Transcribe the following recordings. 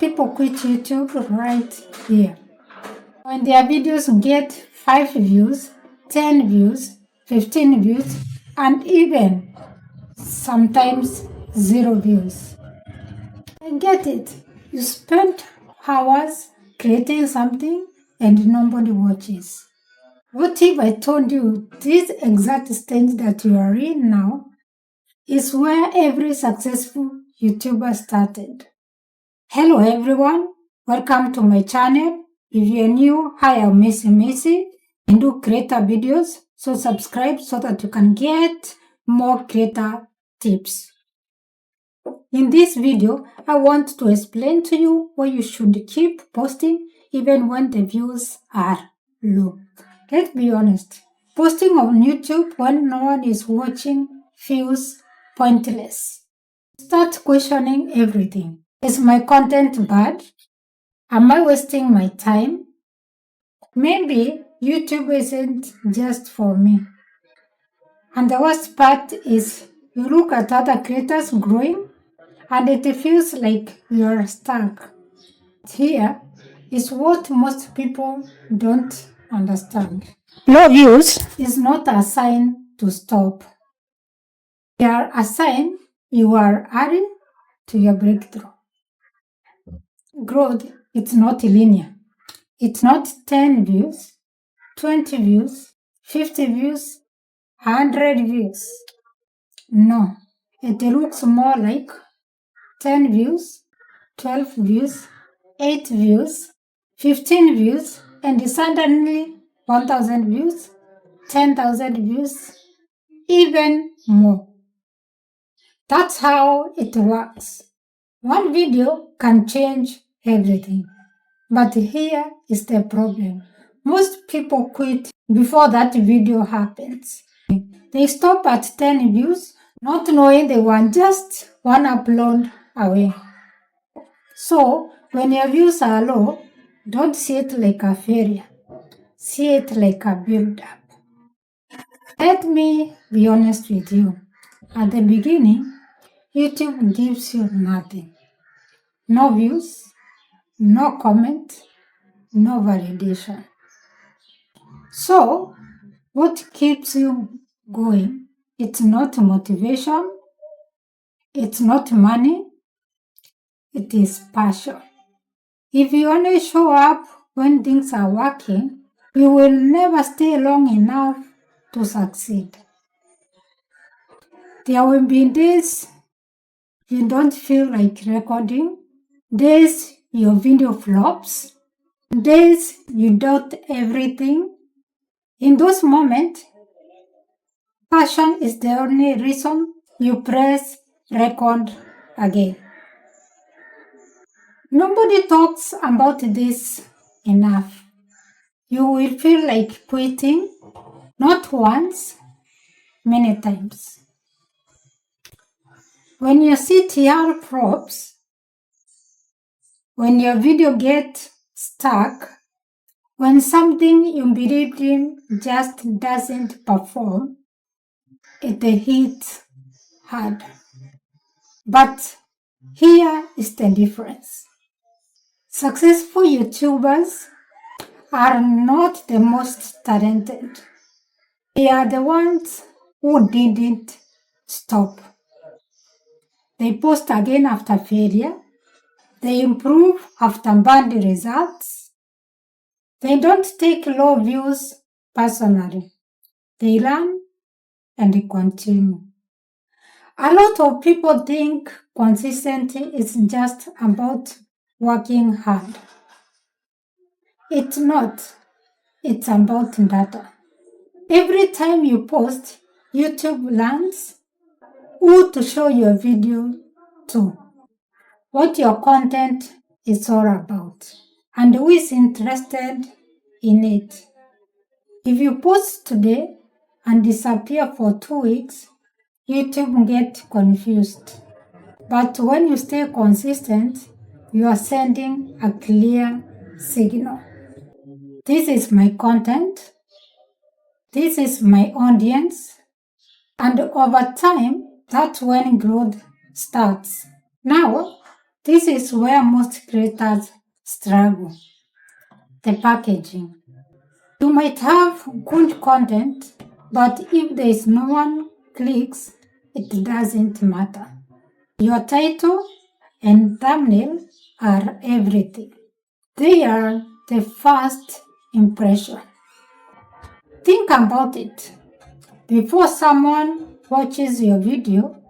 people quit YouTube right here. When their videos get 5 views, 10 views, 15 views, and even sometimes 0 views. I get it. You spent hours creating something and nobody watches. What if I told you this exact stage that you are in now is where every successful YouTuber started? Hello everyone, welcome to my channel. If you are new, hi, I'm Messi and do creator videos, so subscribe so that you can get more creator tips. In this video, I want to explain to you why you should keep posting even when the views are low. Let's be honest, posting on YouTube when no one is watching feels pointless. Start questioning everything. Is my content bad? Am I wasting my time? Maybe YouTube isn't just for me. And the worst part is you look at other creators growing and it feels like you're stuck. Here is what most people don't understand. Low views is not a sign to stop. They are a sign you are adding to your breakthrough. Growth, it's not linear. It's not 10 views, 20 views, 50 views, 100 views. No, it looks more like 10 views, 12 views, 8 views, 15 views, and suddenly 1,000 views, 10,000 views, even more. That's how it works. One video can change everything. But here is the problem. Most people quit before that video happens. They stop at 10 views, not knowing they were just one upload away. So, when your views are low, don't see it like a failure. See it like a build-up. Let me be honest with you. At the beginning, YouTube gives you nothing. No views, no comment, no validation. So, what keeps you going? It's not motivation, it's not money, it is passion. If you only show up when things are working, you will never stay long enough to succeed. There will be days you don't feel like recording, days your video flops, days you doubt everything. In those moments, passion is the only reason you press record again. Nobody talks about this enough. You will feel like quitting, not once, many times. When your CTR drops, when your video gets stuck, when something you believed in just doesn't perform, it hits hard. But here is the difference. Successful YouTubers are not the most talented. They are the ones who didn't stop. They post again after failure. They improve after bad results. They don't take low views personally. They learn and they continue. A lot of people think consistency is just about working hard. It's not. It's about data. Every time you post, YouTube learns who to show your video to, what your content is all about, and who is interested in it. If you post today and disappear for 2 weeks, YouTube gets confused. But when you stay consistent, you are sending a clear signal. This is my content. This is my audience. And over time, that's when growth starts. Now, This is where most creators struggle. The packaging. You might have good content, but if there is no one clicks, it doesn't matter. Your title and thumbnail are everything. They are the first impression. Think about it. Before someone watches your video,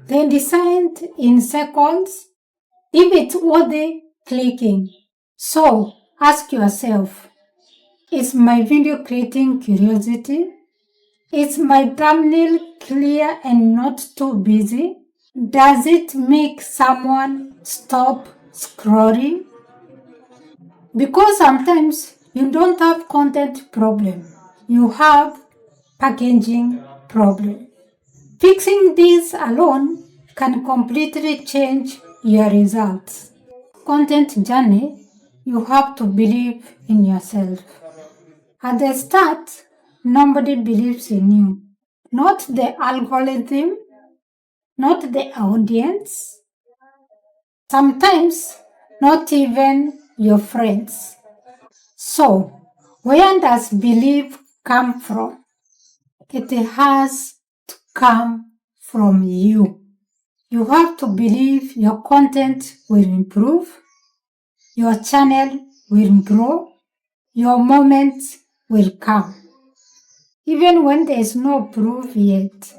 they decide in seconds if it's worthy clicking. So ask yourself, is my video creating curiosity? Is my thumbnail clear and not too busy? Does it make someone stop scrolling? Because sometimes you don't have content problem, you have packaging problem. Fixing this alone can completely change your results. Content journey, you have to believe in yourself. At the start, nobody believes in you. Not the algorithm, not the audience, sometimes not even your friends. So, where does belief come from? It has to come from you. You have to believe your content will improve, your channel will grow, your moments will come, even when there is no proof yet.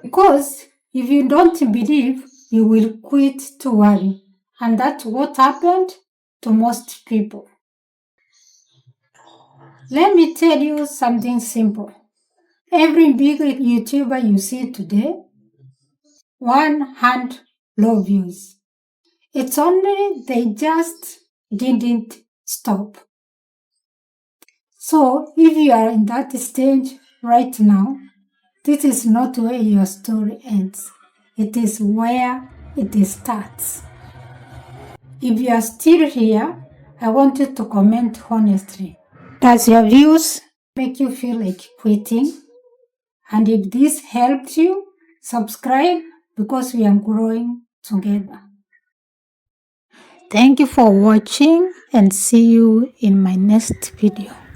Because if you don't believe, you will quit to worry. And that's what happened to most people. Let me tell you something simple. Every big YouTuber you see today, one hand low views. It's only they just didn't stop. So if you are in that stage right now, this is not where your story ends. It is where it starts. If you are still here, I want you to comment honestly. Does your views make you feel like quitting? And if this helped you, subscribe because we are growing together. Thank you for watching and see you in my next video.